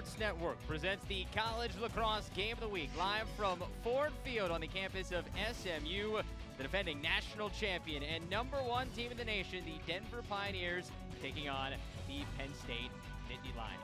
Sports Network presents the College Lacrosse Game of the Week, live from Ford Field on the campus of SMU. The defending national champion and #1 team in the nation, the Denver Pioneers, taking on the Penn State Nittany Lions.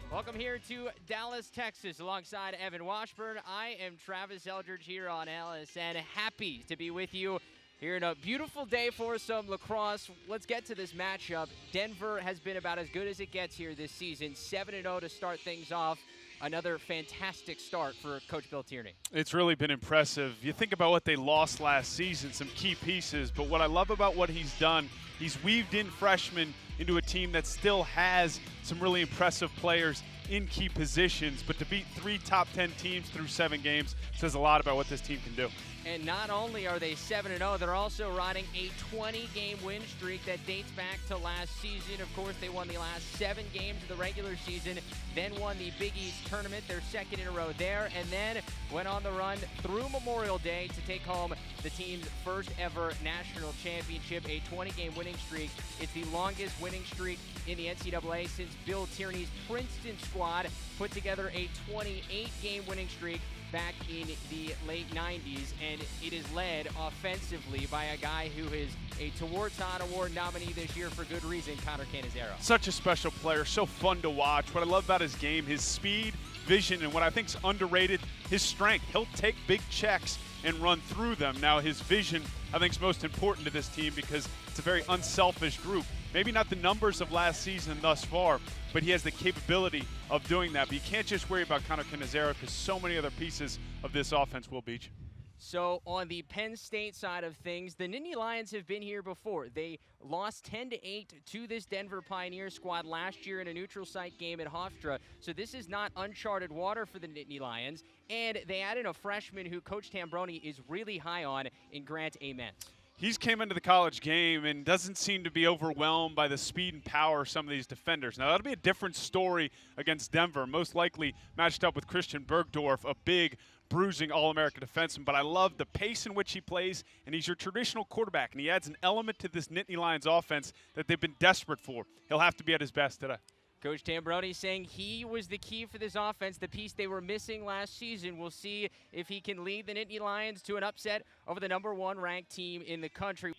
Welcome here to Dallas, Texas, alongside Evan Washburn. I am Travis Eldridge here on LSN. Happy to be with you here in a beautiful day for some lacrosse. Let's get to this matchup. Denver has been about as good as it gets here this season. 7-0 to start things off. Another fantastic start for Coach Bill Tierney. It's really been impressive. You think about what they lost last season, some key pieces, but what I love about what he's done, he's weaved in freshmen into a team that still has some really impressive players in key positions, but to beat 3 top 10 teams through 7 games says a lot about what this team can do. And not only are they 7-0, they're also riding a 20-game win streak that dates back to last season. Of course, they won the last 7 games of the regular season, then won the Big East tournament, their second in a row there, and then went on the run through Memorial Day to take home the team's first ever national championship, a 20-game winning streak. It's the longest winning streak in the NCAA since Bill Tierney's Princeton squad put together a 28-game winning streak back in the late 90s, and it is led offensively by a guy who is a Tewaaraton Award nominee this year for good reason, Connor Cannizzaro. Such a special player, so fun to watch. What I love about his game, his speed, vision, and what I think is underrated, his strength. He'll take big checks and run through them. Now, his vision, I think, is most important to this team because it's a very unselfish group. Maybe not the numbers of last season thus far, but he has the capability of doing that. But you can't just worry about Connor Cannizzaro because so many other pieces of this offense will beat you. So on the Penn State side of things, the Nittany Lions have been here before. They lost 10-8 to this Denver Pioneer squad last year in a neutral site game at Hofstra. So this is not uncharted water for the Nittany Lions. And they added a freshman who Coach Tambroni is really high on in Grant Amens. He's came into the college game and doesn't seem to be overwhelmed by the speed and power of some of these defenders. Now, that'll be a different story against Denver, most likely matched up with Christian Bergdorf, a big, bruising All-American defenseman. But I love the pace in which he plays, and he's your traditional quarterback, and he adds an element to this Nittany Lions offense that they've been desperate for. He'll have to be at his best today. Coach Tambroni saying he was the key for this offense, the piece they were missing last season. We'll see if he can lead the Nittany Lions to an upset over the #1 ranked team in the country.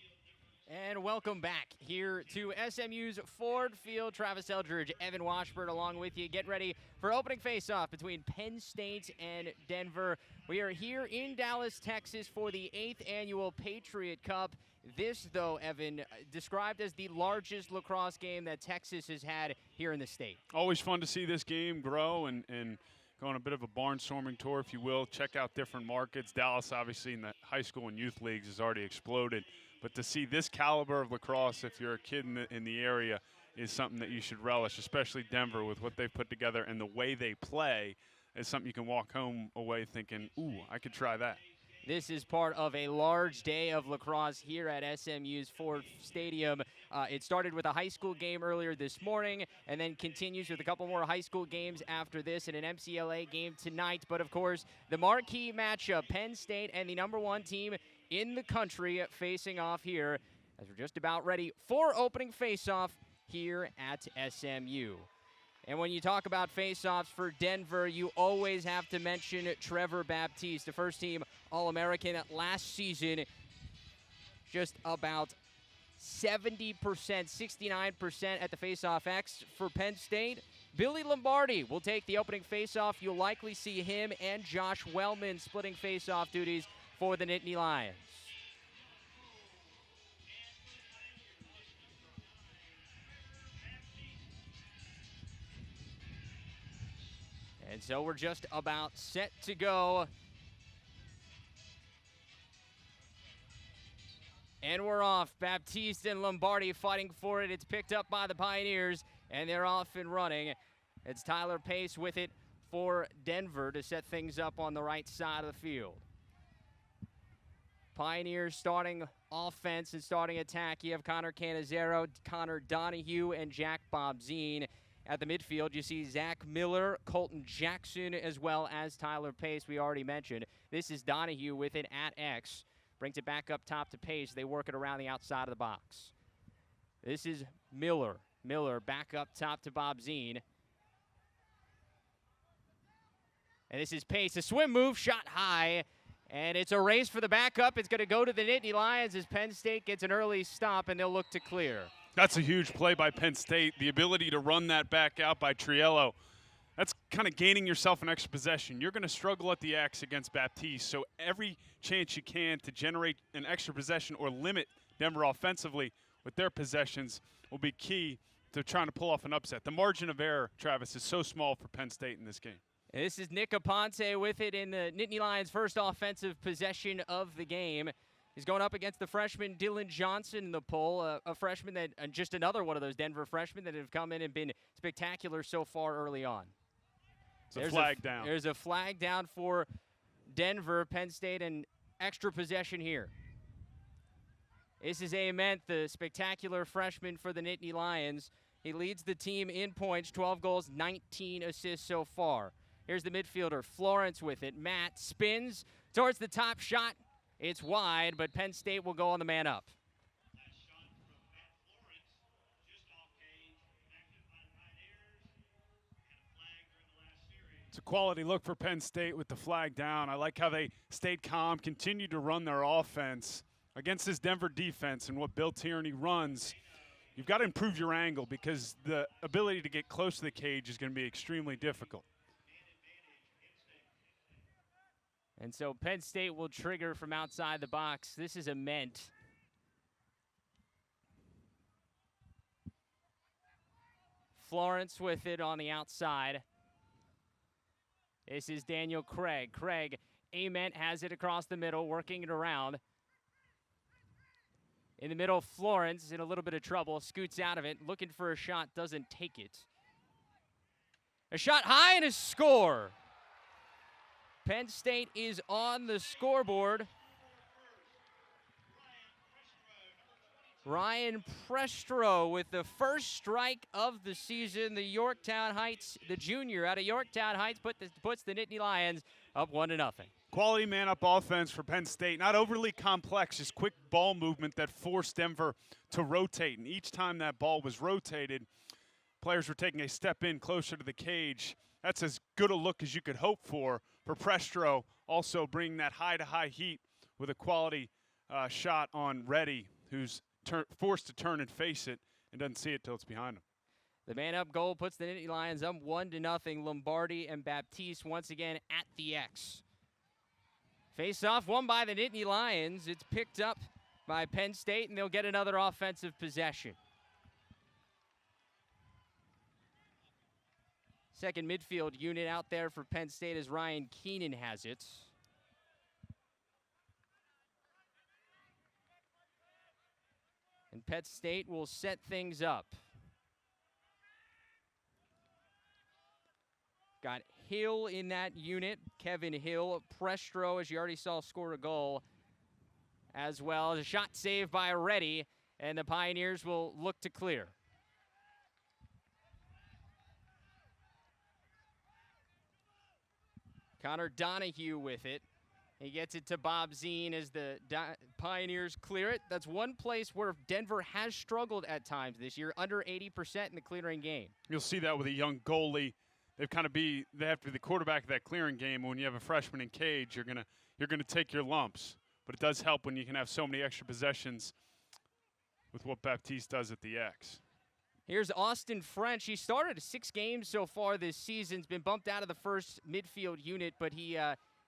And welcome back here to SMU's Ford Field. Travis Eldridge, Evan Washburn along with you. Get ready for opening face-off between Penn State and Denver. We are here in Dallas, Texas for the 8th annual Patriot Cup. This, though, Evan, described as the largest lacrosse game that Texas has had here in the state. Always fun to see this game grow and go on a bit of a barnstorming tour, if you will. Check out different markets. Dallas, obviously, in the high school and youth leagues has already exploded. But to see this caliber of lacrosse, if you're a kid in the area, is something that you should relish, especially Denver with what they've put together and the way they play is something you can walk home away thinking, ooh, I could try that. This is part of a large day of lacrosse here at SMU's Ford Stadium. It started with a high school game earlier this morning and then continues with a couple more high school games after this and an MCLA game tonight. But, of course, the marquee matchup, Penn State and the #1 team in the country facing off here as we're just about ready for opening face-off here at SMU. And when you talk about face-offs for Denver, you always have to mention Trevor Baptiste, the first-team All-American last season. Just about 70%, 69% at the face-off X for Penn State. Billy Lombardi will take the opening face-off. You'll likely see him and Josh Wellman splitting face-off duties for the Nittany Lions. And so we're just about set to go. And we're off. Baptiste and Lombardi fighting for it. It's picked up by the Pioneers, and they're off and running. It's Tyler Pace with it for Denver to set things up on the right side of the field. Pioneers starting offense and starting attack. You have Connor Cannizzaro, Connor Donahue, and Jack Bobzine. At the midfield, you see Zach Miller, Colton Jackson, as well as Tyler Pace, we already mentioned. This is Donahue with it at X. Brings it back up top to Pace. They work it around the outside of the box. This is Miller. Miller back up top to Bobzine. And this is Pace, a swim move, shot high. And it's a race for the backup. It's going to go to the Nittany Lions as Penn State gets an early stop, and they'll look to clear. That's a huge play by Penn State. The ability to run that back out by Triello. That's kind of gaining yourself an extra possession. You're going to struggle at the X against Baptiste, so every chance you can to generate an extra possession or limit Denver offensively with their possessions will be key to trying to pull off an upset. The margin of error, Travis, is so small for Penn State in this game. And this is Nick Aponte with it in the Nittany Lions' first offensive possession of the game. He's going up against the freshman Dylan Johnson in the poll, a freshman that, just another one of those Denver freshmen that have come in and been spectacular so far early on. There's a flag down. There's a flag down for Denver. Penn State, an extra possession here. This is Ament, the spectacular freshman for the Nittany Lions. He leads the team in points, 12 goals, 19 assists so far. Here's the midfielder, Florence with it. Matt spins towards the top shot. It's wide, but Penn State will go on the man up. It's a quality look for Penn State with the flag down. I like how they stayed calm, continued to run their offense against this Denver defense and what Bill Tierney runs. You've got to improve your angle because the ability to get close to the cage is going to be extremely difficult. And so Penn State will trigger from outside the box. This is Ament. Florence with it on the outside. This is Daniel Craig. Craig, Ament has it across the middle, working it around. In the middle, Florence in a little bit of trouble, scoots out of it, looking for a shot, doesn't take it. A shot high and a score. Penn State is on the scoreboard. Ryan Prestro with the first strike of the season. The Yorktown Heights, the junior out of Yorktown Heights, puts the Nittany Lions up 1-0. Quality man-up offense for Penn State. Not overly complex, just quick ball movement that forced Denver to rotate. And each time that ball was rotated, players were taking a step in closer to the cage. That's as good a look as you could hope for Prestro, also bringing that high-to-high heat with a quality shot on Reddy, who's forced to turn and face it and doesn't see it till it's behind him. The man-up goal puts the Nittany Lions up 1-0. Lombardi and Baptiste once again at the X. Face-off won by the Nittany Lions. It's picked up by Penn State, and they'll get another offensive possession. Second midfield unit out there for Penn State as Ryan Keenan has it. And Penn State will set things up. Got Hill in that unit, Kevin Hill. Prestro, as you already saw, score a goal, as well as a shot saved by Reddy, and the Pioneers will look to clear. Connor Donahue with it. He gets it to Bob Zine as the Pioneers clear it. That's one place where Denver has struggled at times this year, under 80% in the clearing game. You'll see that with a young goalie. They have to be the quarterback of that clearing game. When you have a freshman in cage, you're gonna take your lumps. But it does help when you can have so many extra possessions with what Baptiste does at the X. Here's Austin French. He started 6 games so far this season. He's been bumped out of the first midfield unit, but he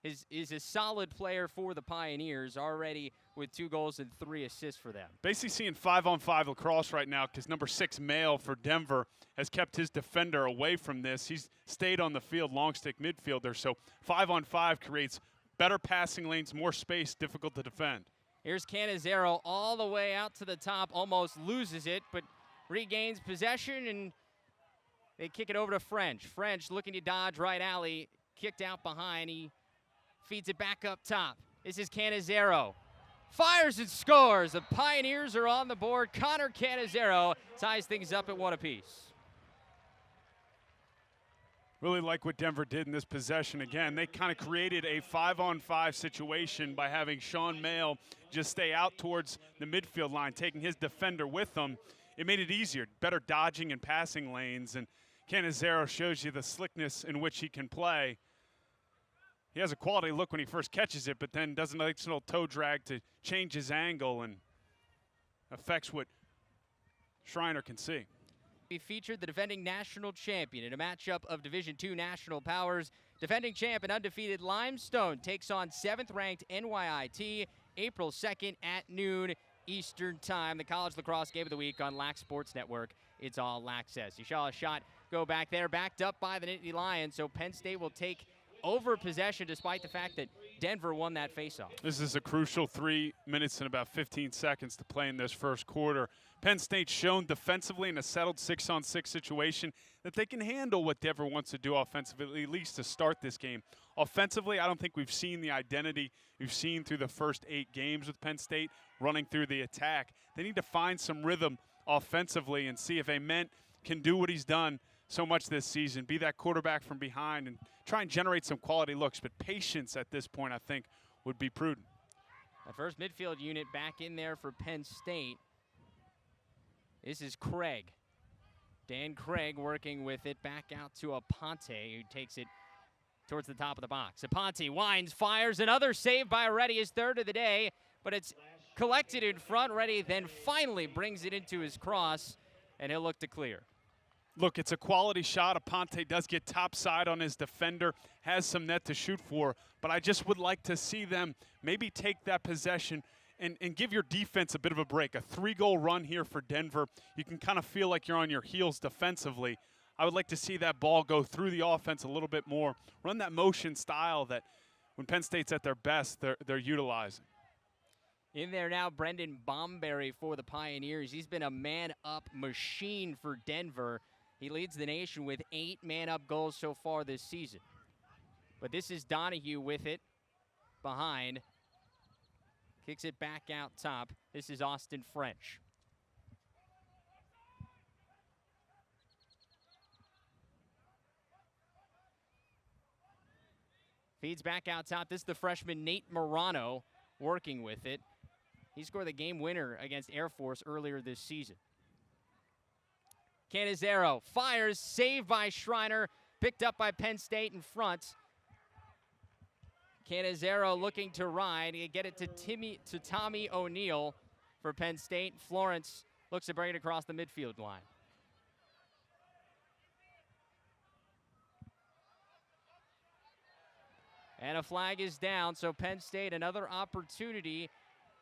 is a solid player for the Pioneers, already with 2 goals and 3 assists for them. Basically seeing 5-on-5 lacrosse right now because number 6 Male for Denver has kept his defender away from this. He's stayed on the field, long stick midfielder, so 5-on-5 creates better passing lanes, more space, difficult to defend. Here's Canizero all the way out to the top, almost loses it, but regains possession, and they kick it over to French. French looking to dodge right alley, kicked out behind. He feeds it back up top. This is Canizero. Fires and scores. The Pioneers are on the board. Connor Canizero ties things up at 1 apiece. Really like what Denver did in this possession. Again, they kind of created a 5-on-5 situation by having Sean Mayle just stay out towards the midfield line, taking his defender with them. It made it easier, better dodging and passing lanes, and Canizero shows you the slickness in which he can play. He has a quality look when he first catches it, but then does a nice little toe drag to change his angle and affects what Schreiner can see. We featured the defending national champion in a matchup of Division II national powers. Defending champ and undefeated Limestone takes on 7th-ranked NYIT April 2nd at noon Eastern Time. The college lacrosse game of the week on Lac Sports Network. It's all Access. You saw a shot go back there, backed up by the Nittany Lions, so Penn State will take over possession despite the fact that Denver won that faceoff. This is a crucial 3 minutes and about 15 seconds to play in this first quarter. Penn State's shown defensively in a settled 6-on-6 situation that they can handle what Denver wants to do offensively, at least to start this game. Offensively, I don't think we've seen the identity we've seen through the first 8 games with Penn State running through the attack. They need to find some rhythm offensively and see if Ament can do what he's done so much this season, be that quarterback from behind and try and generate some quality looks. But patience at this point, I think, would be prudent. The first midfield unit back in there for Penn State. This is Craig. Dan Craig working with it back out to Aponte, who takes it towards the top of the box. Aponte winds, fires, another save by Reddy, his third of the day, but it's collected in front. Reddy then finally brings it into his cross, and he'll look to clear. Look, it's a quality shot. Aponte does get topside on his defender, has some net to shoot for, but I just would like to see them maybe take that possession and give your defense a bit of a break. A 3-goal run here for Denver. You can kind of feel like you're on your heels defensively. I would like to see that ball go through the offense a little bit more. Run that motion style that when Penn State's at their best, they're utilizing. In there now, Brendan Bomberry for the Pioneers. He's been a man-up machine for Denver. He leads the nation with 8 man-up goals so far this season. But this is Donahue with it behind. Kicks it back out top. This is Austin French. Feeds back out top. This is the freshman Nate Morano working with it. He scored the game winner against Air Force earlier this season. Canizero fires, saved by Schreiner, picked up by Penn State in front. Canizero looking to ride, get it to Tommy O'Neill for Penn State. Florence looks to bring it across the midfield line. And a flag is down, so Penn State another opportunity.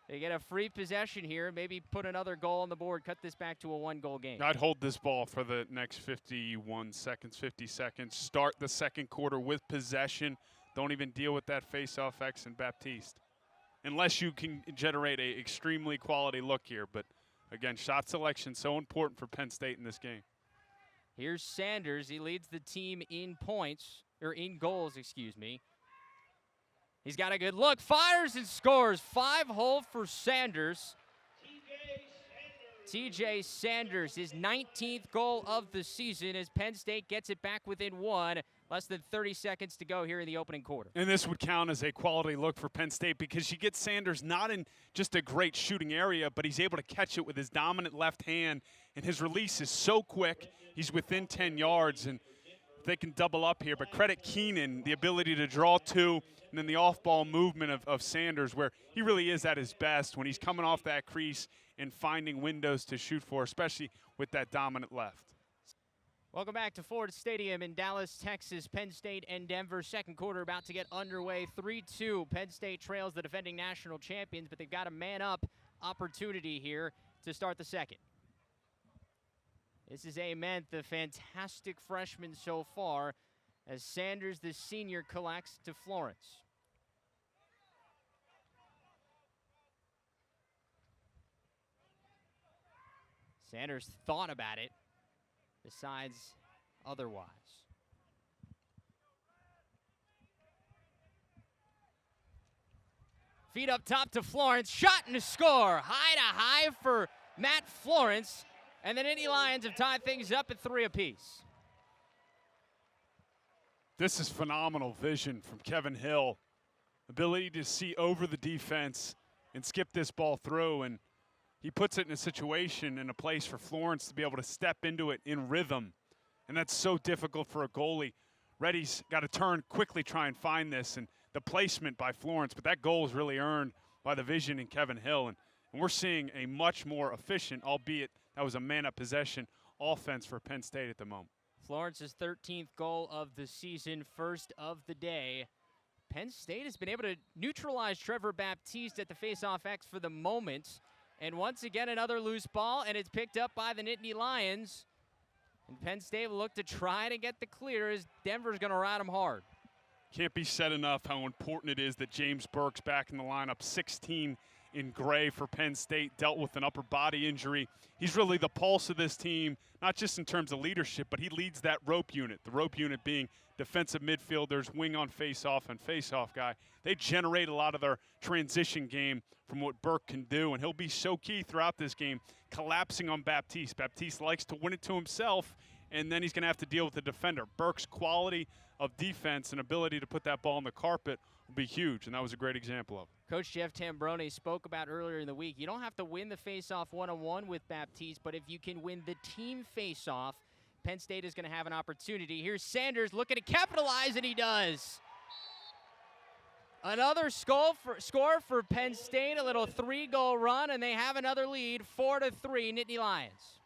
They get a free possession here, maybe put another goal on the board, cut this back to a 1-goal game. I'd hold this ball for the next 51 seconds, 50 seconds. Start the second quarter with possession. Don't even deal with that face-off X and Baptiste. Unless you can generate an extremely quality look here. But, again, shot selection so important for Penn State in this game. Here's Sanders. He leads the team in points, or in goals, excuse me. He's got a good look, fires and scores. 5-hole for Sanders. TJ Sanders, his 19th goal of the season as Penn State gets it back within 1. Less than 30 seconds to go here in the opening quarter. And this would count as a quality look for Penn State because you get Sanders not in just a great shooting area, but he's able to catch it with his dominant left hand, and his release is so quick. He's within 10 yards, and they can double up here. But credit Keenan, the ability to draw 2, and then the off-ball movement of Sanders, where he really is at his best when he's coming off that crease and finding windows to shoot for, especially with that dominant left. Welcome back to Ford Stadium in Dallas, Texas. Penn State and Denver, second quarter about to get underway. 3-2. Penn State trails the defending national champions, but they've got a man-up opportunity here to start the second. This is Ament, the fantastic freshman so far, as Sanders, the senior, collects to Florence. Sanders thought about it, decides otherwise. Feet up top to Florence, shot and a score. High to high for Matt Florence, and the Nittany Lions have tied things up at 3 apiece. This is phenomenal vision from Kevin Hill. Ability to see over the defense and skip this ball through, and he puts it in a situation, in a place for Florence to be able to step into it in rhythm. And that's so difficult for a goalie. Reddy's got to turn quickly, try and find this, and the placement by Florence, but that goal is really earned by the vision in Kevin Hill, and we're seeing a much more efficient, albeit that was a man-up possession, offense for Penn State at the moment. Florence's 13th goal of the season, first of the day. Penn State has been able to neutralize Trevor Baptiste at the faceoff X for the moment. And once again, another loose ball, and it's picked up by the Nittany Lions. And Penn State will look to try to get the clear as Denver's going to ride them hard. Can't be said enough how important it is that James Burke's back in the lineup. 16 in gray for Penn State, dealt with an upper body injury. He's really the pulse of this team, not just in terms of leadership, but he leads that rope unit. The rope unit being defensive midfielders, wing on face-off, and face-off guy. They generate a lot of their transition game from what Burke can do, and he'll be so key throughout this game, collapsing on Baptiste. Baptiste likes to win it to himself, and then he's going to have to deal with the defender. Burke's quality of defense and ability to put that ball on the carpet will be huge, and that was a great example of it. Coach Jeff Tambroni spoke about earlier in the week, you don't have to win the faceoff one-on-one with Baptiste, but if you can win the team faceoff, Penn State is going to have an opportunity. Here's Sanders looking to capitalize, and he does. Another score for Penn State, a little 3-goal run, and they have another lead, 4-3, Nittany Lions.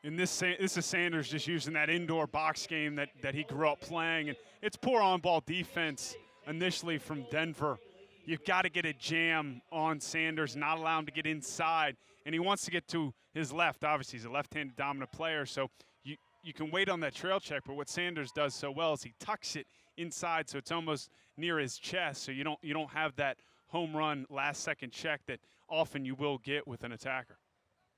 And this is Sanders just using that indoor box game that he grew up playing. And it's poor on-ball defense initially from Denver. You've got to get a jam on Sanders, not allow him to get inside. And he wants to get to his left. Obviously, he's a left-handed dominant player, so you can wait on that trail check. But what Sanders does so well is he tucks it inside, so it's almost near his chest, so you don't have that home run last-second check that often you will get with an attacker.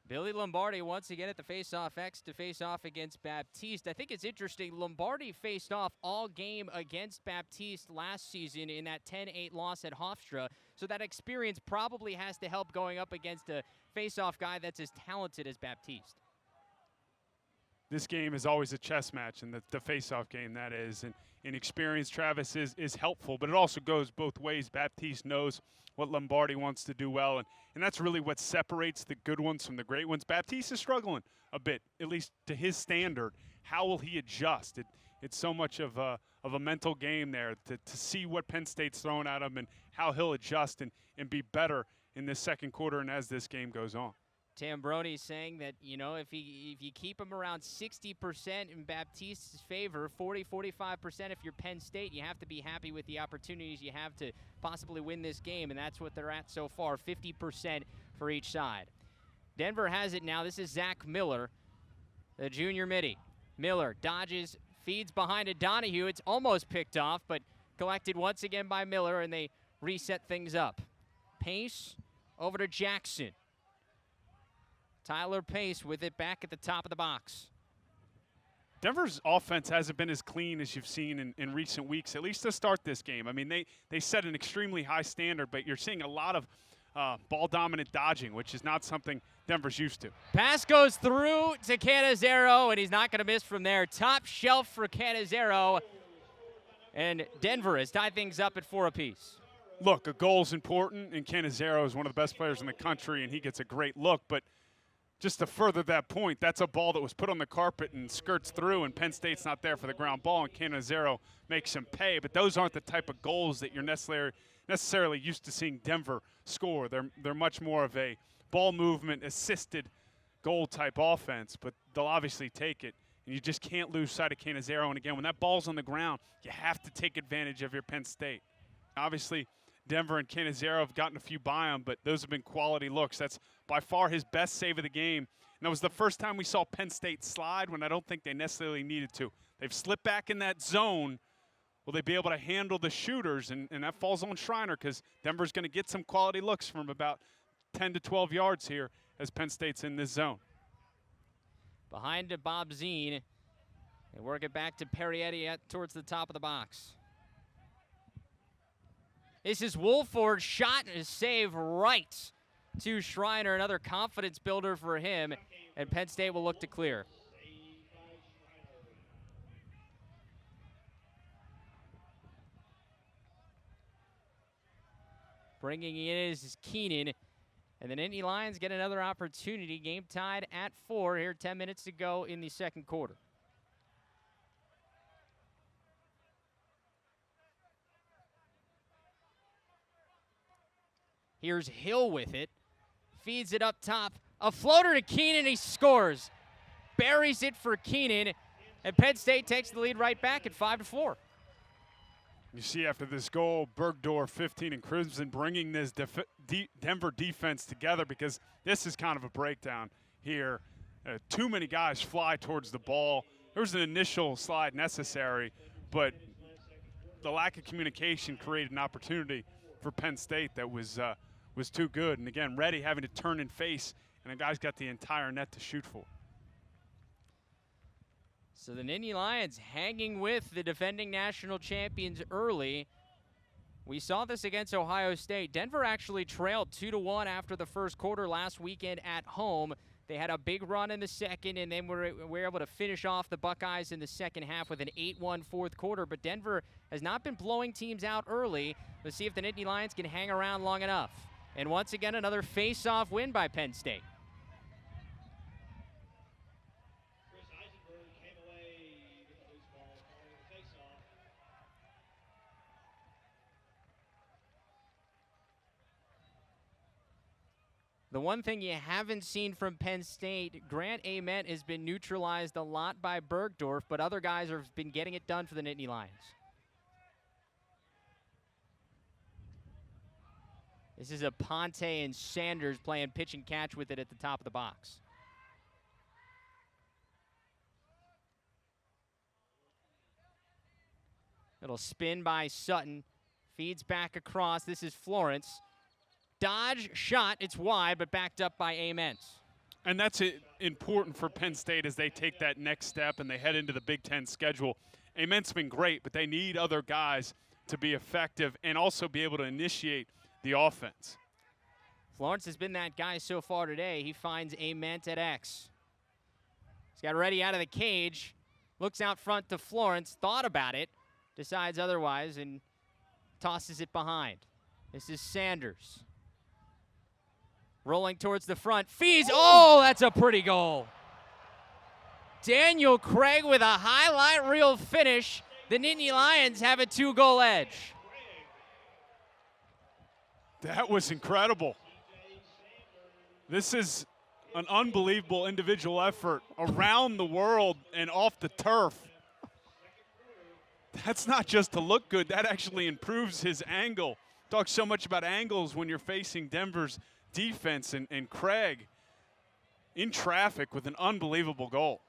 Billy Lombardi once again at the face-off X to face off against Baptiste. I think it's interesting, Lombardi faced off all game against Baptiste last season in that 10-8 loss at Hofstra, so that experience probably has to help going up against a face-off guy that's as talented as Baptiste. This game is always a chess match, and the face-off game that is. And in experience, Travis is helpful, but it also goes both ways. Baptiste knows what Lombardi wants to do well, and that's really what separates the good ones from the great ones. Baptiste is struggling a bit, at least to his standard. How will he adjust? It's so much of a mental game there to see what Penn State's throwing at him and how he'll adjust and be better in this second quarter and as this game goes on. Tambroni saying that, you know, if you keep him around 60% in Baptiste's favor, 40-45% if you're Penn State, you have to be happy with the opportunities you have to possibly win this game, and that's what they're at so far, 50% for each side. Denver has it now. This is Zach Miller, the junior midi. Miller dodges, feeds behind a Donahue. It's almost picked off, but collected once again by Miller, and they reset things up. Pace over to Jackson. Tyler Pace with it back at the top of the box. Denver's offense hasn't been as clean as you've seen in recent weeks, at least to start this game. I mean, they set an extremely high standard, but you're seeing a lot of ball-dominant dodging, which is not something Denver's used to. Pass goes through to Cannizzaro, and he's not going to miss from there. Top shelf for Cannizzaro, and Denver has tied things up at 4 apiece. Look, a goal's important, and Cannizzaro is one of the best players in the country, and he gets a great look, but just to further that point, that's a ball that was put on the carpet and skirts through, and Penn State's not there for the ground ball, and Cannizzaro makes him pay. But those aren't the type of goals that you're necessarily used to seeing Denver score. They're much more of a ball movement, assisted goal-type offense, but they'll obviously take it, and you just can't lose sight of Cannizzaro. And again, when that ball's on the ground, you have to take advantage of your Penn State. Obviously, Denver and Cannizzaro have gotten a few by him, but those have been quality looks. That's by far his best save of the game. And that was the first time we saw Penn State slide when I don't think they necessarily needed to. They've slipped back in that zone. Will they be able to handle the shooters? And that falls on Schreiner because Denver's going to get some quality looks from about 10 to 12 yards here as Penn State's in this zone. Behind to Bob Zine. They work it back to Parietti towards the top of the box. This is Wolford, shot and a save right to Schreiner, another confidence builder for him, and Penn State will look to clear. Bringing in is Keenan, and the Nittany Lions get another opportunity. Game tied at 4 here, 10 minutes to go in the second quarter. Here's Hill with it. Feeds it up top. A floater to Keenan, he scores. Buries it for Keenan, and Penn State takes the lead right back at 5-4. You see after this goal, Bergdorf 15 and Crimson bringing this Denver defense together, because this is kind of a breakdown here. Too many guys fly towards the ball. There was an initial slide necessary, but the lack of communication created an opportunity for Penn State that was too good. And again, Reddy having to turn and face, and the guy's got the entire net to shoot for. So the Nittany Lions hanging with the defending national champions early. We saw this against Ohio State. Denver actually trailed 2-1 after the first quarter last weekend at home. They had a big run in the second, and then were able to finish off the Buckeyes in the second half with an 8-1 fourth quarter. But Denver has not been blowing teams out early. Let's see if the Nittany Lions can hang around long enough. And once again, another face-off win by Penn State. The one thing you haven't seen from Penn State, Grant Ament has been neutralized a lot by Bergdorf, but other guys have been getting it done for the Nittany Lions. This is a Ponte and Sanders playing pitch and catch with it at the top of the box. It'll spin by Sutton, feeds back across. This is Florence. Dodge, shot, it's wide, but backed up by Ament. And that's important for Penn State as they take that next step and they head into the Big Ten schedule. Ament's been great, but they need other guys to be effective and also be able to initiate the offense. Florence has been that guy so far today. He finds Ament at X. He's got Reddy out of the cage, looks out front to Florence, thought about it, decides otherwise, and tosses it behind. This is Sanders. Rolling towards the front, feeds, oh, that's a pretty goal. Daniel Craig with a highlight reel finish. The Nittany Lions have a 2-goal edge. That was incredible. This is an unbelievable individual effort around the world and off the turf. That's not just to look good, that actually improves his angle. Talk so much about angles when you're facing Denver's defense, and Craig in traffic with an unbelievable goal.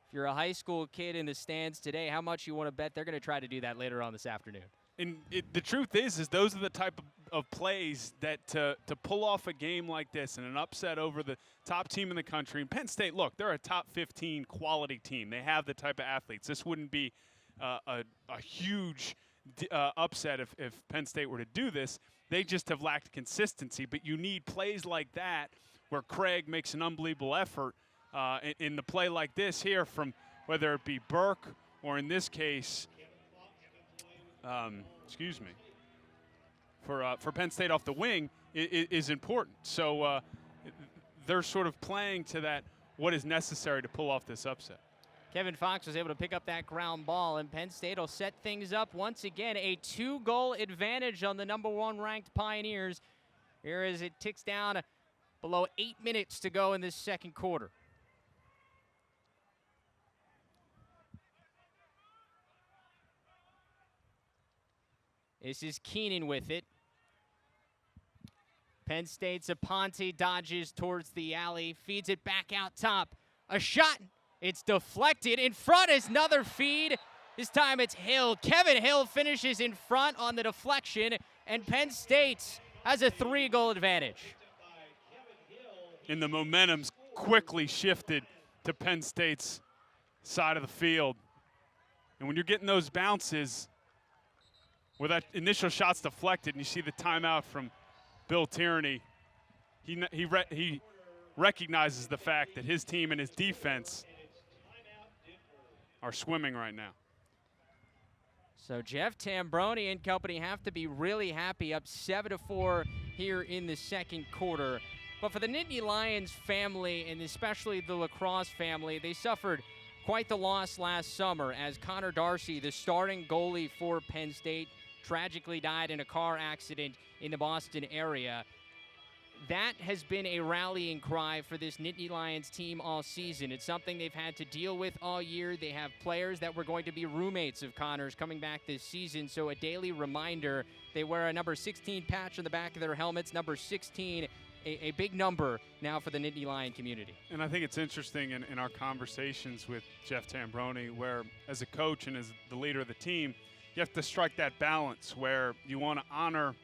If you're a high school kid in the stands today, how much you want to bet they're going to try to do that later on this afternoon? And the truth is those are the type of plays that to pull off a game like this and an upset over the top team in the country. And Penn State, look, they're a top 15 quality team. They have the type of athletes. This wouldn't be a huge upset if Penn State were to do this. They just have lacked consistency. But you need plays like that where Craig makes an unbelievable effort in the play like this here from whether it be Burke or in this case, for Penn State off the wing is important. So they're sort of playing to that what is necessary to pull off this upset. Kevin Fox was able to pick up that ground ball, and Penn State will set things up once again. A 2-goal advantage on the #1 ranked Pioneers here as it ticks down below 8 minutes to go in this second quarter. This is Keenan with it. Penn State's Aponte dodges towards the alley, feeds it back out top. A shot. It's deflected. In front is another feed. This time it's Hill. Kevin Hill finishes in front on the deflection, and Penn State has a 3-goal advantage. And the momentum's quickly shifted to Penn State's side of the field. And when you're getting those bounces, where that initial shot's deflected, and you see the timeout from Bill Tierney, he recognizes the fact that his team and his defense are swimming right now. So Jeff Tambroni and company have to be really happy, up 7-4 here in the second quarter. But for the Nittany Lions family, and especially the Lacrosse family, they suffered quite the loss last summer as Connor Darcy, the starting goalie for Penn State, tragically died in a car accident in the Boston area. that has been a rallying cry for this Nittany Lions team all season. It's something they've had to deal with all year. They have players that were going to be roommates of Connor's coming back this season, so a daily reminder. They wear a number 16 patch on the back of their helmets. Number 16, a big number now for the Nittany Lion community. And I think it's interesting in our conversations with Jeff Tambroni, where as a coach and as the leader of the team, you have to strike that balance where you want to honor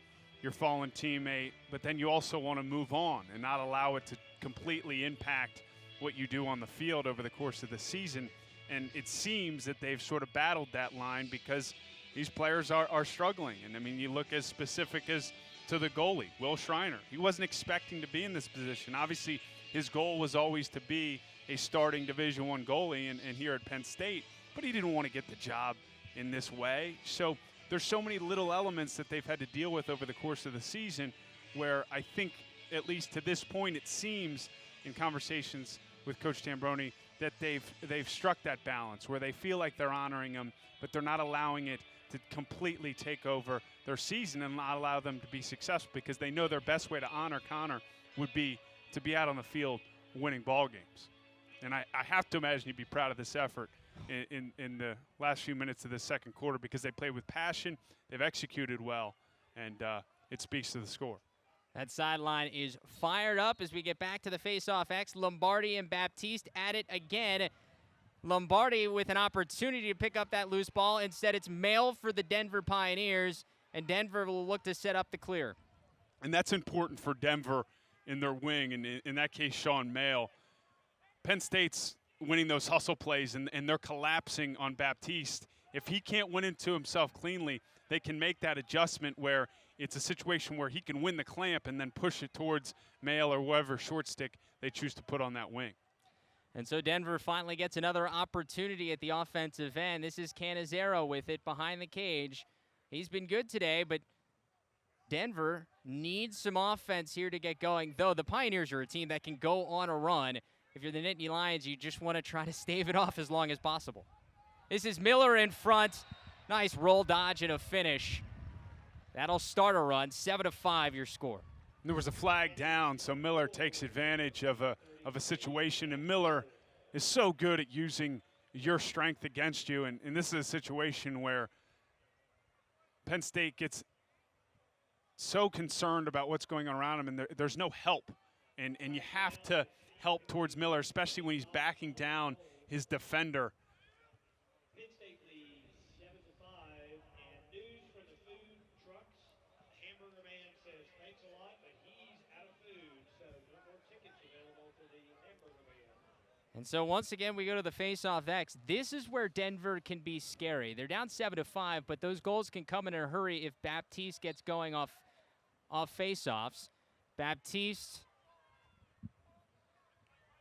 your fallen teammate, but then you also want to move on and not allow it to completely impact what you do on the field over the course of the season. And it seems that they've sort of battled that line because these players are struggling. And I mean, you look as specific as to the goalie, Will Schreiner. He wasn't expecting to be in this position. Obviously, his goal was always to be a starting Division I goalie and here at Penn State, but he didn't want to get the job in this way. So there's so many little elements that they've had to deal with over the course of the season where I think, at least to this point, it seems in conversations with Coach Tambroni that they've struck that balance where they feel like they're honoring him, but they're not allowing it to completely take over their season and not allow them to be successful, because they know their best way to honor Connor would be to be out on the field winning ball games. And I have to imagine you'd be proud of this effort in the last few minutes of the second quarter, because they played with passion, they've executed well, and it speaks to the score. That sideline is fired up as we get back to the face-off X. Lombardi and Baptiste at it again. Lombardi with an opportunity to pick up that loose ball. Instead, it's Mail for the Denver Pioneers, and Denver will look to set up the clear. And that's important for Denver in their wing, and in that case, Sean Mail. Penn State's winning those hustle plays, and they're collapsing on Baptiste. If he can't win into himself cleanly, they can make that adjustment where it's a situation where he can win the clamp and then push it towards Mail or whatever short stick they choose to put on that wing. And so Denver finally gets another opportunity at the offensive end. This is Cannizzaro with it behind the cage. He's been good today, but Denver needs some offense here to get going, though the Pioneers are a team that can go on a run. If you're the Nittany Lions, you just want to try to stave it off as long as possible. This is Miller in front. Nice roll dodge and a finish. That'll start a run. 7-5 your score. There was a flag down, so Miller takes advantage of a situation, and Miller is so good at using your strength against you, and this is a situation where Penn State gets so concerned about what's going on around him, and there's no help, and you have to help towards Miller, especially when he's backing down his defender. Penn State leads 7-5, and news from the food trucks. The hamburger man says thanks a lot, but he's out of food, so no more tickets available for the hamburger man. And so once again, we go to the face-off X. This is where Denver can be scary. They're down 7-5, but those goals can come in a hurry if Baptiste gets going off face-offs. Baptiste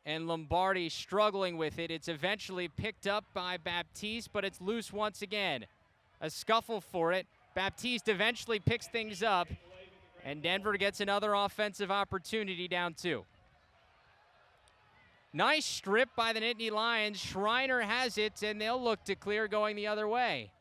and Lombardi struggling with it. It's eventually picked up by Baptiste, but it's loose once again. A scuffle for it. Baptiste eventually picks things up, and Denver gets another offensive opportunity, down 2. Nice strip by the Nittany Lions. Schreiner has it, and they'll look to clear going the other way.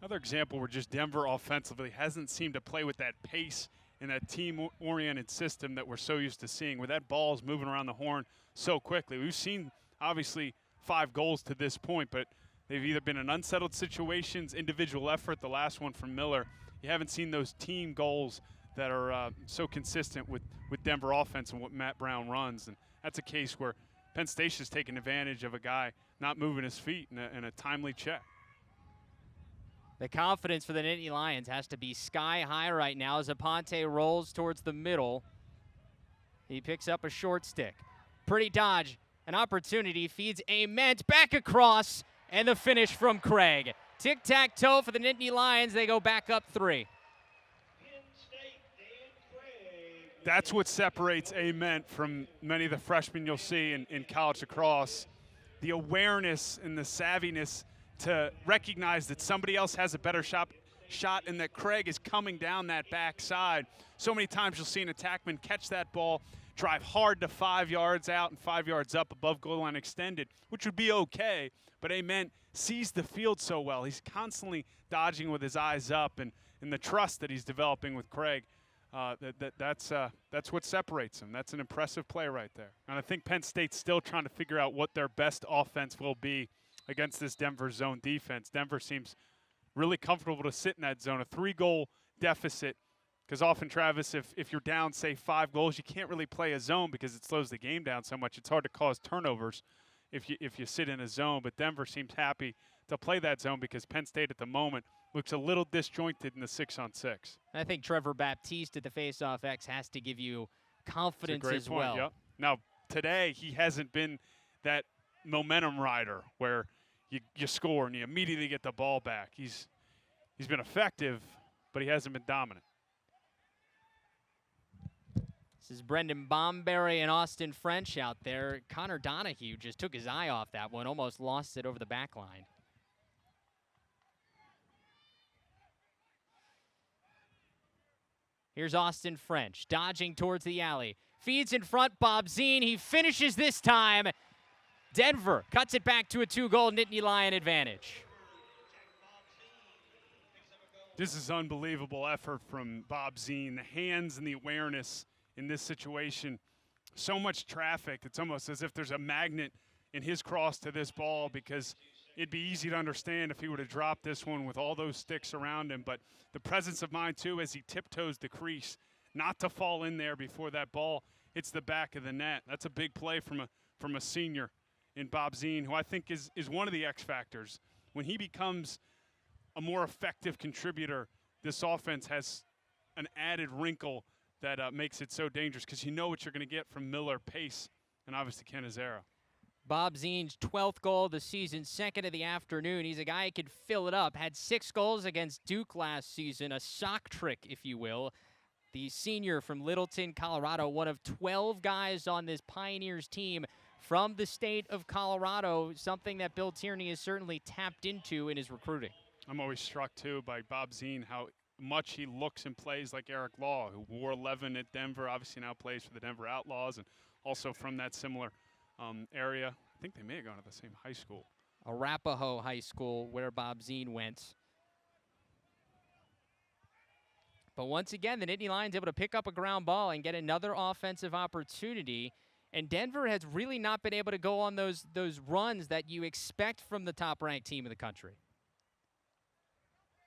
Another example where just Denver offensively hasn't seemed to play with that pace and that team-oriented system that we're so used to seeing, where that ball is moving around the horn so quickly. We've seen, obviously, 5 goals to this point, but they've either been in unsettled situations, individual effort, the last one from Miller. You haven't seen those team goals that are so consistent with Denver offense and what Matt Brown runs. And that's a case where Penn Station's taking advantage of a guy not moving his feet in a timely check. The confidence for the Nittany Lions has to be sky high right now as Aponte rolls towards the middle. He picks up a short stick. Pretty dodge, an opportunity, feeds Ament back across, and the finish from Craig. Tic-tac-toe for the Nittany Lions. They go back up 3. That's what separates Ament from many of the freshmen you'll see in college lacrosse. The awareness and the savviness to recognize that somebody else has a better shot and that Craig is coming down that backside. So many times you'll see an attackman catch that ball, drive hard to 5 yards out and 5 yards up above goal line extended, which would be okay. But Ament sees the field so well. He's constantly dodging with his eyes up, and the trust that he's developing with Craig, that's what separates him. That's an impressive play right there. And I think Penn State's still trying to figure out what their best offense will be against this Denver zone defense. Denver seems really comfortable to sit in that zone, a 3-goal deficit. Because often, Travis, if you're down, say, 5 goals, you can't really play a zone because it slows the game down so much. It's hard to cause turnovers if you sit in a zone. But Denver seems happy to play that zone because Penn State at the moment looks a little disjointed in the 6-on-6. I think Trevor Baptiste at the faceoff X has to give you confidence as point, well. Yep. Now, today he hasn't been that momentum rider where you score and you immediately get the ball back. He's been effective, but he hasn't been dominant. This is Brendan Bomberry and Austin French out there. Connor Donahue just took his eye off that one, almost lost it over the back line. Here's Austin French, dodging towards the alley. Feeds in front, Bob Zine. He finishes this time. Denver cuts it back to a 2-goal Nittany Lion advantage. This is unbelievable effort from Bob Zine. The hands and the awareness in this situation. So much traffic. It's almost as if there's a magnet in his cross to this ball, because it'd be easy to understand if he would have dropped this one with all those sticks around him. But the presence of mind, too, as he tiptoes the crease, not to fall in there before that ball hits the back of the net. That's a big play from a senior in Bob Zine, who I think is one of the X factors. When he becomes a more effective contributor, this offense has an added wrinkle that makes it so dangerous, because you know what you're going to get from Miller, Pace, and obviously Cannizzaro. Bob Zine's 12th goal of the season, second of the afternoon. He's a guy who could fill it up. Had 6 goals against Duke last season, a sock trick, if you will. The senior from Littleton, Colorado, one of 12 guys on this Pioneers team from the state of Colorado, something that Bill Tierney has certainly tapped into in his recruiting. I'm always struck, too, by Bob Zine, how much he looks and plays like Eric Law, who wore 11 at Denver, obviously now plays for the Denver Outlaws, and also from that similar area. I think they may have gone to the same high school. Arapahoe High School, where Bob Zine went. But once again, the Nittany Lions able to pick up a ground ball and get another offensive opportunity. And Denver has really not been able to go on those runs that you expect from the top-ranked team in the country.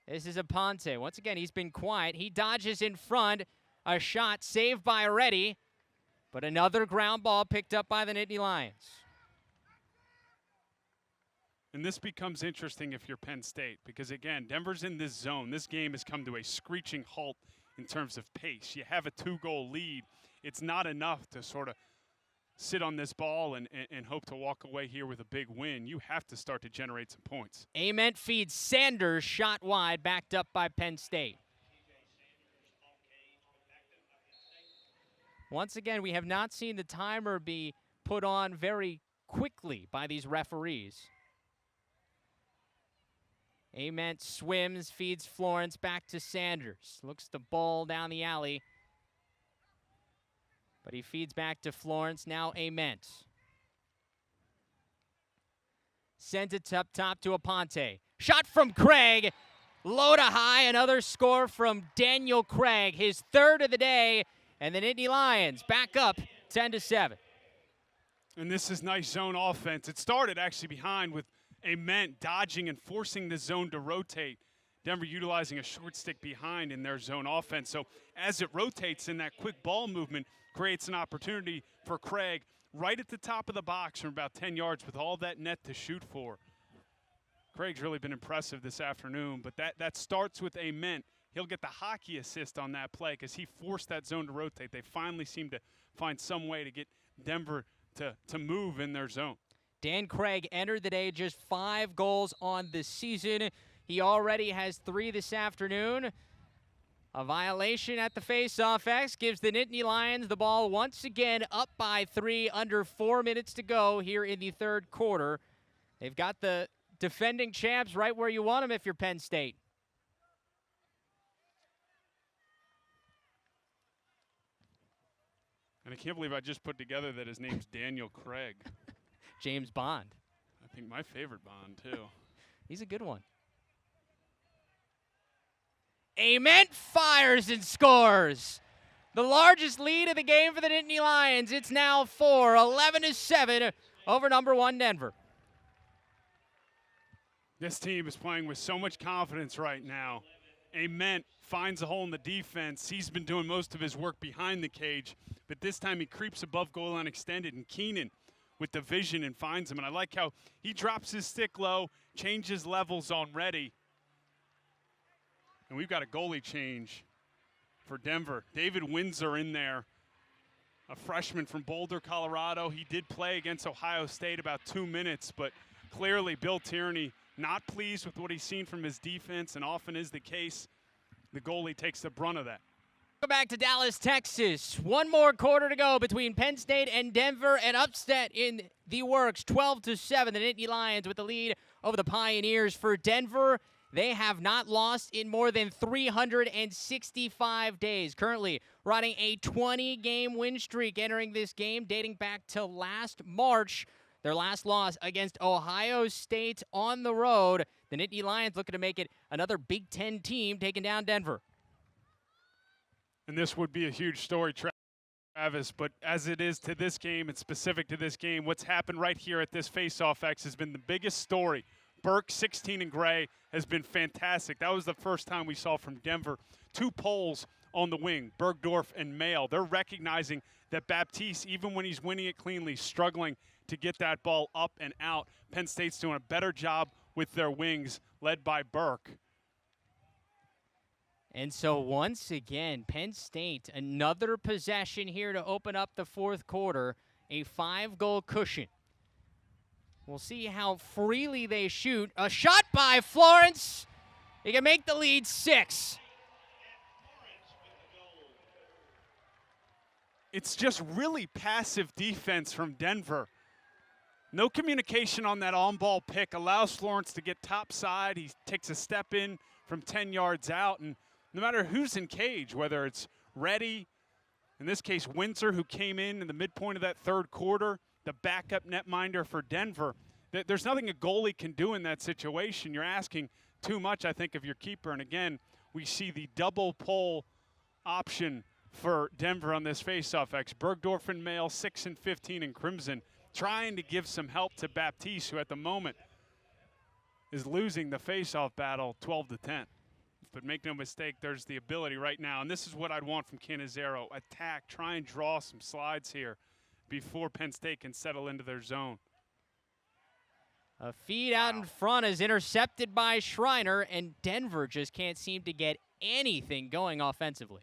This is Aponte. Once again, he's been quiet. He dodges in front. A shot saved by Reddy. But another ground ball picked up by the Nittany Lions. And this becomes interesting if you're Penn State, because, again, Denver's in this zone. This game has come to a screeching halt in terms of pace. You have a 2-goal lead. It's not enough to sort of sit on this ball and hope to walk away here with a big win. You have to start to generate some points. Ament feeds Sanders, shot wide, backed up by Penn State. Once again, we have not seen the timer be put on very quickly by these referees. Ament swims, feeds Florence back to Sanders. Looks the ball down the alley. But he feeds back to Florence, now Ament. Sends it up top to Aponte. Shot from Craig. Low to high, another score from Daniel Craig, his 3rd of the day. And the Nittany Lions back up 10-7. And this is nice zone offense. It started actually behind with Ament dodging and forcing the zone to rotate. Denver utilizing a short stick behind in their zone offense. So as it rotates in that quick ball movement, creates an opportunity for Craig right at the top of the box from about 10 yards with all that net to shoot for. Craig's really been impressive this afternoon, but that starts with Ament. He'll get the hockey assist on that play because he forced that zone to rotate. They finally seem to find some way to get Denver to move in their zone. Dan Craig entered the day just 5 goals on the season. He already has 3 this afternoon. A violation at the faceoff X gives the Nittany Lions the ball once again up by 3, under 4 minutes to go here in the 3rd quarter. They've got the defending champs right where you want them if you're Penn State. And And I can't believe I just put together that his name's Daniel Craig. James Bond. I think my favorite Bond, too. He's a good one. Ament fires and scores. The largest lead of the game for the Nittany Lions. It's now 11-7 over number 1 Denver. This team is playing with so much confidence right now. Ament finds a hole in the defense. He's been doing most of his work behind the cage, but this time he creeps above goal line extended, and Keenan with the vision and finds him. And I like how he drops his stick low, changes levels on ready. And we've got a goalie change for Denver. David Windsor in there, a freshman from Boulder, Colorado. He did play against Ohio State about 2 minutes, but clearly Bill Tierney not pleased with what he's seen from his defense, and often is the case, the goalie takes the brunt of that. Go back to Dallas, Texas. One more quarter to go between Penn State and Denver. An upset in the works, 12-7. The Nittany Lions with the lead over the Pioneers. For Denver, they have not lost in more than 365 days. Currently riding a 20-game win streak entering this game, dating back to last March. Their last loss against Ohio State on the road. The Nittany Lions looking to make it another Big Ten team taking down Denver. And this would be a huge story, Travis, but as it is to this game and specific to this game, what's happened right here at this face-off X has been the biggest story. Burke, 16 in gray, has been fantastic. That was the first time we saw from Denver. 2 poles on the wing, Bergdorf and Mail. They're recognizing that Baptiste, even when he's winning it cleanly, struggling to get that ball up and out. Penn State's doing a better job with their wings, led by Burke. And so once again, Penn State, another possession here to open up the fourth quarter, a 5-goal cushion. We'll see how freely they shoot. A shot by Florence. He can make the lead 6. It's just really passive defense from Denver. No communication on that on-ball pick. Allows Florence to get topside. He takes a step in from 10 yards out, and no matter who's in cage, whether it's Reddy, in this case Windsor, who came in the midpoint of that third quarter, the backup netminder for Denver, there's nothing a goalie can do in that situation. You're asking too much, I think, of your keeper. And again, we see the double pole option for Denver on this faceoff X. Bergdorf and Mail, 6 and 15 in crimson, trying to give some help to Baptiste, who at the moment is losing the faceoff battle 12-10. But make no mistake, there's the ability right now, and this is what I'd want from Cannizzaro. Attack, try and draw some slides here before Penn State can settle into their zone. A feed out in front is intercepted by Schreiner, and Denver just can't seem to get anything going offensively.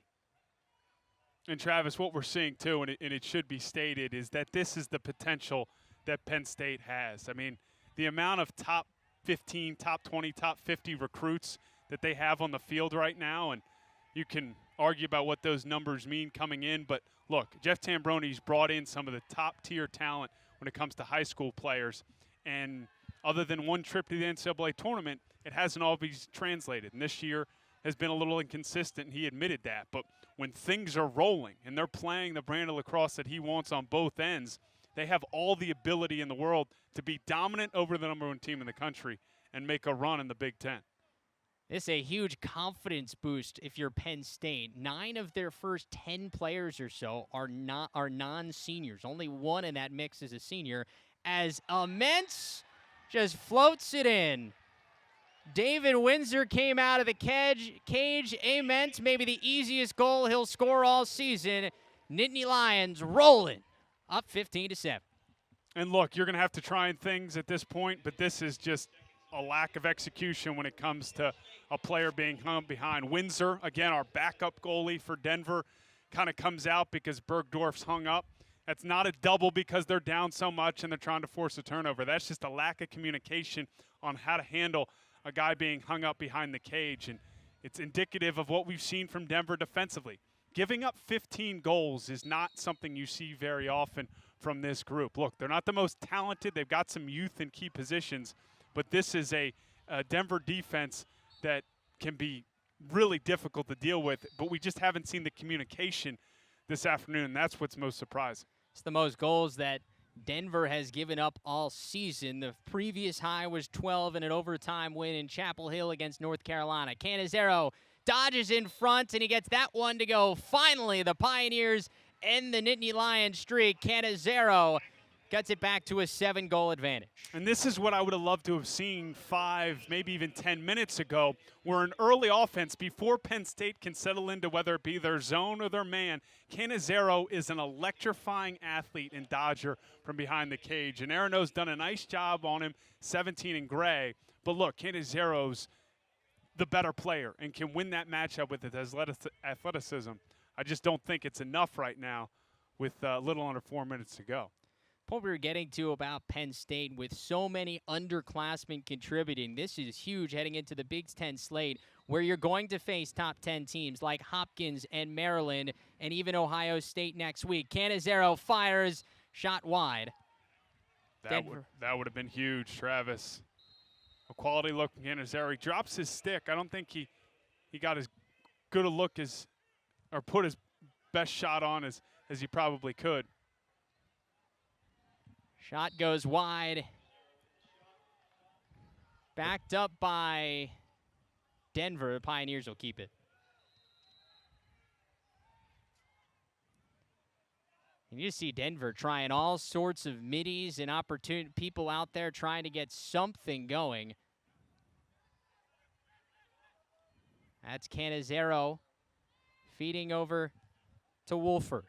And Travis, what we're seeing too, and it should be stated, is that this is the potential that Penn State has. I mean, the amount of top 15, top 20, top 50 recruits that they have on the field right now, and you can argue about what those numbers mean coming in, but look, Jeff Tambroni's brought in some of the top-tier talent when it comes to high school players, and other than one trip to the NCAA tournament, it hasn't always translated, and this year has been a little inconsistent, and he admitted that, but when things are rolling and they're playing the brand of lacrosse that he wants on both ends, they have all the ability in the world to be dominant over the number 1 team in the country and make a run in the Big Ten. This is a huge confidence boost if you're Penn State. 9 of their first 10 players or so are non-seniors. Only 1 in that mix is a senior, as Immense just floats it in. David Windsor came out of the cage. Immense, maybe the easiest goal he'll score all season. Nittany Lions rolling up 15-7. And look, you're going to have to try things at this point, but this is just a lack of execution when it comes to a player being hung behind. Windsor, again, our backup goalie for Denver, kind of comes out because Bergdorf's hung up. That's not a double because they're down so much and they're trying to force a turnover. That's just a lack of communication on how to handle a guy being hung up behind the cage, and it's indicative of what we've seen from Denver defensively. Giving up 15 goals is not something you see very often from this group. Look, they're not the most talented. They've got some youth in key positions, but this is a Denver defense that can be really difficult to deal with, but we just haven't seen the communication this afternoon. That's what's most surprising. It's the most goals that Denver has given up all season. The previous high was 12 in an overtime win in Chapel Hill against North Carolina. Cannizzaro dodges in front, and he gets that one to go. Finally, the Pioneers end the Nittany Lions streak. Cannizzaro gets it back to a 7-goal advantage. And this is what I would have loved to have seen 5, maybe even 10 minutes ago, where an early offense, before Penn State can settle into whether it be their zone or their man, Cannizzaro is an electrifying athlete and dodger from behind the cage. And Arano's done a nice job on him, 17 in gray. But look, Cannizzaro's the better player and can win that matchup with his athleticism. I just don't think it's enough right now with a little under 4 minutes to go. What we were getting to about Penn State, with so many underclassmen contributing, this is huge heading into the Big Ten slate, where you're going to face top 10 teams like Hopkins and Maryland and even Ohio State next week. Cannizzaro fires, shot wide. That would have been huge, Travis. A quality look from Cannizzaro. He drops his stick. I don't think he got as good a look as, or put his best shot on as he probably could. Shot goes wide. Backed up by Denver. The Pioneers will keep it. And you see Denver trying all sorts of middies and opportunity, people out there trying to get something going. That's Cannizzaro feeding over to Wolford.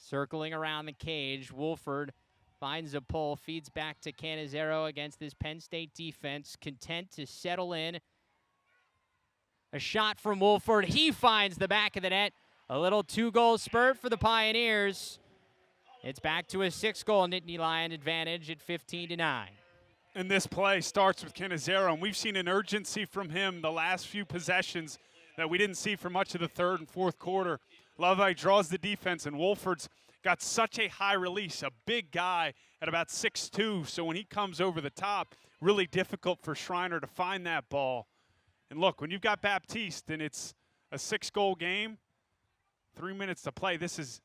Circling around the cage, Wolford finds a pull, feeds back to Cannizzaro against this Penn State defense, content to settle in. A shot from Wolford. He finds the back of the net. A little 2-goal spurt for the Pioneers. It's back to a 6-goal Nittany Lion advantage at 15-9. And this play starts with Cannizzaro, and we've seen an urgency from him the last few possessions that we didn't see for much of the third and fourth quarter. Levi draws the defense, and Wolford's got such a high release, a big guy at about 6'2", so when he comes over the top, really difficult for Schreiner to find that ball. And look, when you've got Baptiste and it's a 6-goal game, 3 minutes to play, this is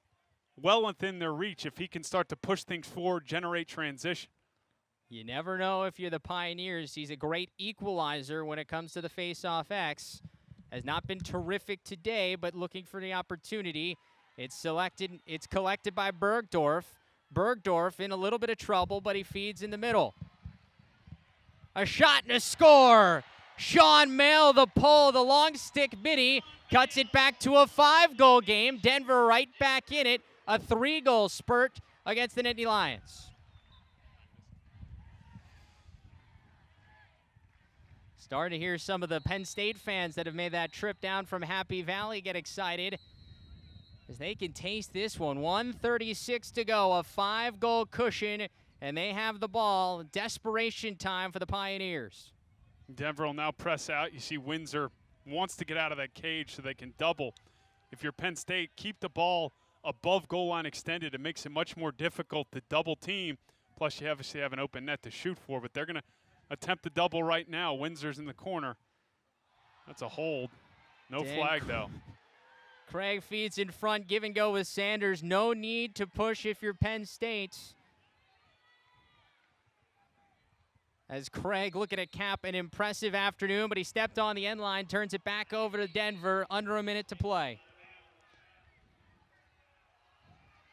well within their reach if he can start to push things forward, generate transition. You never know if you're the Pioneers. He's a great equalizer when it comes to the face-off X. Has not been terrific today, but looking for the opportunity. It's collected by Bergdorf. Bergdorf in a little bit of trouble, but he feeds in the middle. A shot and a score. Sean Mail, the pull, the long stick midi, cuts it back to a 5-goal game. Denver right back in it. A 3-goal spurt against the Nittany Lions. Starting to hear some of the Penn State fans that have made that trip down from Happy Valley get excited as they can taste this one. 1:36 to go, a 5-goal cushion, and they have the ball. Desperation time for the Pioneers. Denver will now press out. You see Windsor wants to get out of that cage so they can double. If you're Penn State, keep the ball above goal line extended. It makes it much more difficult to double team. Plus, you obviously have an open net to shoot for, but they're going to attempt the double right now. Windsor's in the corner. That's a hold. No flag, though. Craig feeds in front, give and go with Sanders. No need to push if you're Penn State. As Craig looking at cap, an impressive afternoon, but he stepped on the end line, turns it back over to Denver, under a minute to play.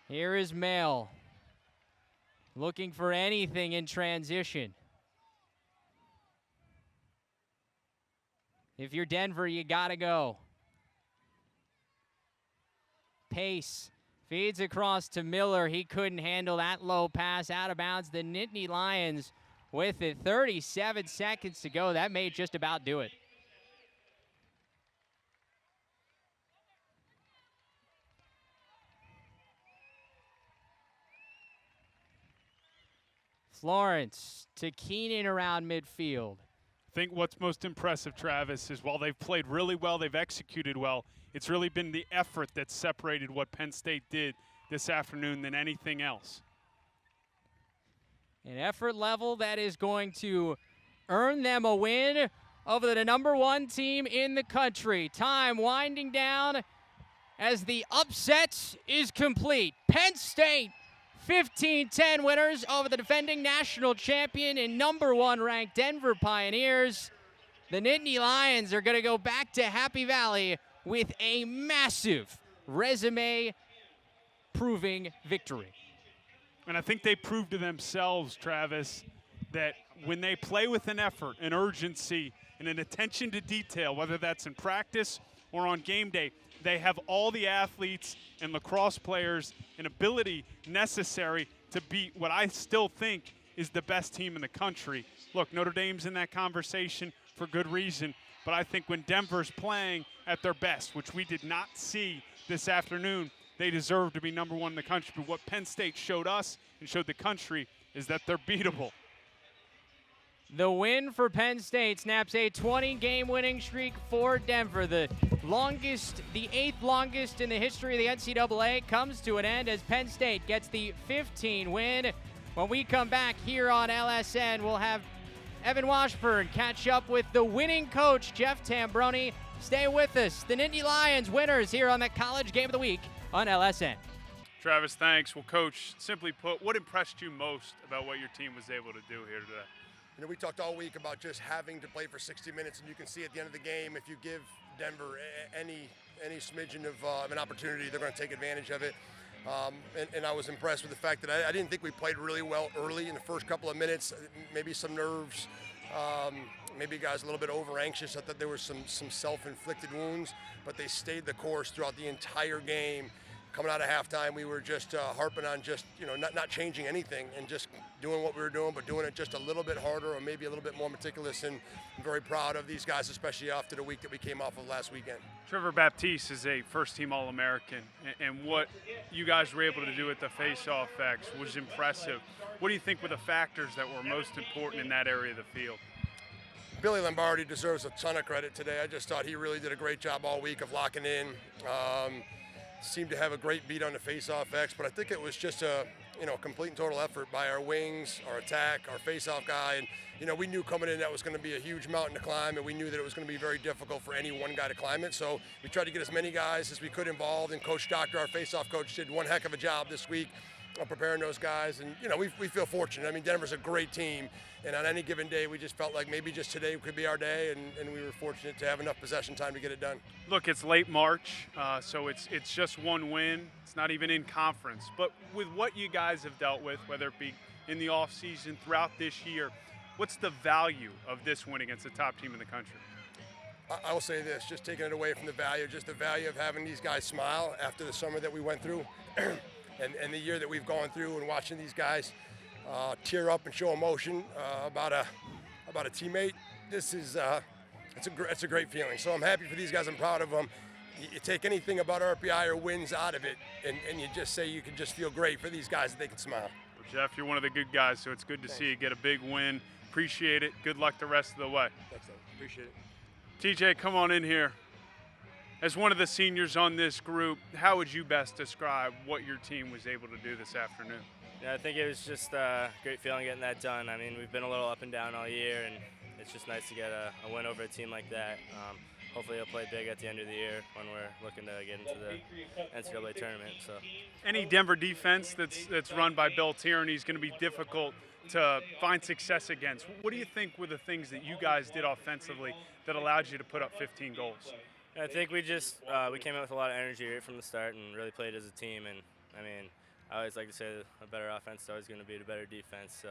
Here is Mail, looking for anything in transition. If you're Denver, you gotta go. Pace feeds across to Miller. He couldn't handle that low pass, out of bounds. The Nittany Lions with it. 37 seconds to go. That may just about do it. Florence to Keenan around midfield. I think what's most impressive, Travis, is while they've played really well, they've executed well, it's really been the effort that separated what Penn State did this afternoon than anything else. An effort level that is going to earn them a win over the #1 team in the country. Time winding down as the upset is complete. Penn State 15-10 winners over the defending national champion and #1 ranked Denver Pioneers. The Nittany Lions are going to go back to Happy Valley with a massive resume-proving victory. And I think they proved to themselves, Travis, that when they play with an effort, an urgency, and an attention to detail, whether that's in practice or on game day, they have all the athletes and lacrosse players and ability necessary to beat what I still think is the best team in the country. Look, Notre Dame's in that conversation for good reason, but I think when Denver's playing at their best, which we did not see this afternoon, they deserve to be #1 in the country. But what Penn State showed us and showed the country is that they're beatable. The win for Penn State snaps a 20-game winning streak for Denver. The 8th longest in the history of the NCAA comes to an end as Penn State gets the 15 win. When we come back here on LSN, we'll have Evan Washburn catch up with the winning coach, Jeff Tambroni. Stay with us. The Nittany Lions winners here on the College Game of the Week on LSN. Travis, thanks. Well, Coach, simply put, what impressed you most about what your team was able to do here today? You know, we talked all week about just having to play for 60 minutes, and you can see at the end of the game, if you give Denver any smidgen of an opportunity, they're going to take advantage of it. And I was impressed with the fact that I didn't think we played really well early in the first couple of minutes. Maybe some nerves, maybe guys a little bit over anxious. I thought there were some self-inflicted wounds, but they stayed the course throughout the entire game. Coming out of halftime, we were just harping on just, not changing anything and just doing what we were doing, but doing it just a little bit harder or maybe a little bit more meticulous. And I'm very proud of these guys, especially after the week that we came off of last weekend. Trevor Baptiste is a first-team All-American, and what you guys were able to do at the face-off X was impressive. What do you think were the factors that were most important in that area of the field? Billy Lombardi deserves a ton of credit today. I just thought he really did a great job all week of locking in. Seemed to have a great beat on the face-off X, but I think it was just a complete and total effort by our wings, our attack, our face-off guy, and we knew coming in that was going to be a huge mountain to climb, and we knew that it was going to be very difficult for any one guy to climb it. So we tried to get as many guys as we could involved, and Coach Doctor, our face-off coach, did one heck of a job this week of preparing those guys. And we feel fortunate. I mean, Denver's a great team, and on any given day, we just felt like maybe just today could be our day, and we were fortunate to have enough possession time to get it done. Look, it's late March, so it's just one win. It's not even in conference. But with what you guys have dealt with, whether it be in the offseason, throughout this year, what's the value of this win against the top team in the country? I will say this, just taking it away from the value, just the value of having these guys smile after the summer that we went through and the year that we've gone through, and watching these guys tear up and show emotion about a teammate. This is it's a great feeling. So I'm happy for these guys. I'm proud of them. You take anything about RPI or wins out of it, and you just say you can just feel great for these guys that they can smile. Well, Jeff, you're one of the good guys, so it's good to see you get a big win. Appreciate it. Good luck the rest of the way. Thanks, Dave. Appreciate it. TJ, come on in here. As one of the seniors on this group, how would you best describe what your team was able to do this afternoon? Yeah, I think it was just a great feeling getting that done. I mean, we've been a little up and down all year, and it's just nice to get a win over a team like that. Hopefully he'll play big at the end of the year when we're looking to get into the NCAA tournament. So, any Denver defense that's run by Bill Tierney is going to be difficult to find success against. What do you think were the things that you guys did offensively that allowed you to put up 15 goals? I think we just we came out with a lot of energy right from the start and really played as a team. And I mean, I always like to say that a better offense is always going to beat a better defense. So,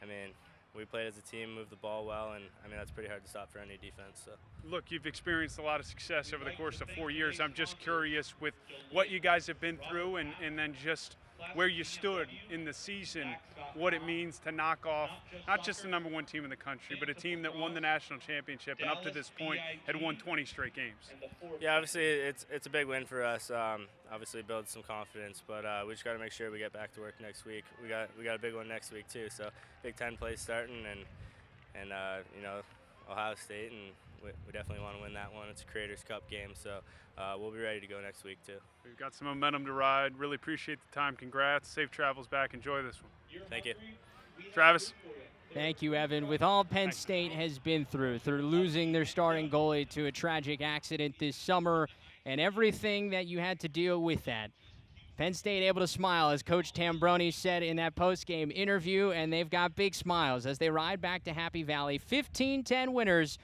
I mean, we played as a team, moved the ball well, and I mean that's pretty hard to stop for any defense. So. Look, you've experienced a lot of success over the course of 4 years. I'm just curious with what you guys have been through, and then just where you stood in the season, what it means to knock off not just the #1 team in the country, but a team that won the national championship and up to this point had won 20 straight games. Yeah, obviously it's a big win for us. Obviously it builds some confidence, but we just got to make sure we get back to work next week. We got a big one next week too, so Big Ten play starting, and Ohio State, and we definitely want to win that one. It's a Creators Cup game, so we'll be ready to go next week too. We've got some momentum to ride. Really appreciate the time. Congrats. Safe travels back. Enjoy this one. Thank you. Travis? Thank you, Evan. With all Penn State has been through losing their starting goalie to a tragic accident this summer, and everything that you had to deal with that. Penn State able to smile, as Coach Tambroni said in that post-game interview, and they've got big smiles as they ride back to Happy Valley. 15-10 winners